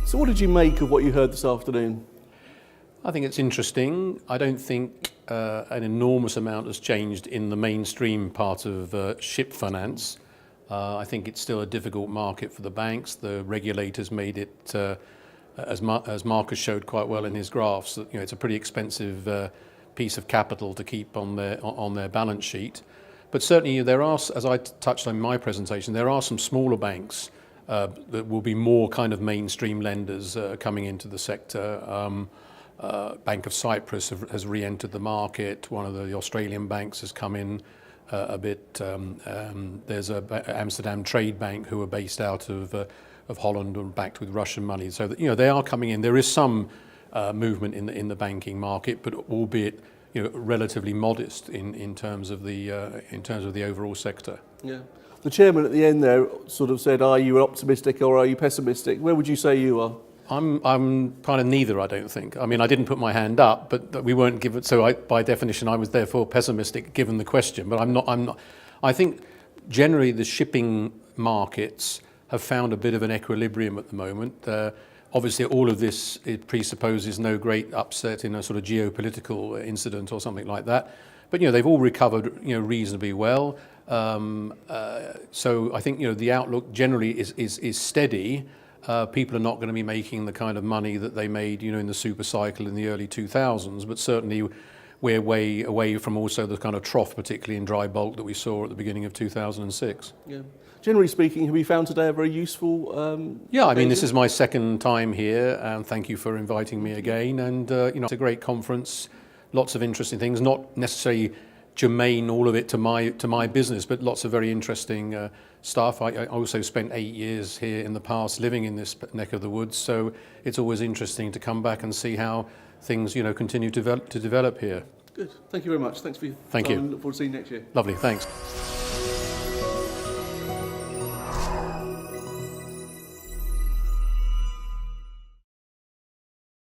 So what did you make of what you heard this afternoon? I think it's interesting. I don't think an enormous amount has changed in the mainstream part of ship finance. I think it's still a difficult market for the banks. The regulators made it, as Marcus showed quite well in his graphs, that it's a pretty expensive piece of capital to keep on their balance sheet. But certainly there are, as I touched on in my presentation, there are some smaller banks that will be more kind of mainstream lenders coming into the sector. Bank of Cyprus has re-entered the market. One of the Australian banks has come in a bit. There's a Amsterdam Trade Bank who are based out of Holland and backed with Russian money. So that, they are coming in. There is some movement in the banking market, but albeit relatively modest in terms of the overall sector. Yeah. The chairman at the end there sort of said, "Are you optimistic or are you pessimistic?" Where would you say you are? I'm kind of neither, I don't think. I mean, I didn't put my hand up, but we weren't given. So by definition, I was therefore pessimistic given the question. But I'm not. I think generally the shipping markets have found a bit of an equilibrium at the moment. Obviously, all of this, it presupposes no great upset in a sort of geopolitical incident or something like that. But they've all recovered reasonably well. So I think the outlook generally is steady. People are not going to be making the kind of money that they made in the super cycle in the early 2000s, but certainly we're way away from also the kind of trough, particularly in dry bulk, that we saw at the beginning of 2006. Yeah. Generally speaking, have you found today a very useful? Yeah, I mean, this is my second time here, and thank you for inviting me again. And it's a great conference, lots of interesting things, not necessarily germane all of it to my business, but lots of very interesting stuff. I also spent 8 years here in the past living in this neck of the woods, so it's always interesting to come back and see how things continue to develop here. Good. Thank you very much. Thanks for your Thank time. you. Look forward to seeing you next year. Lovely. Thanks.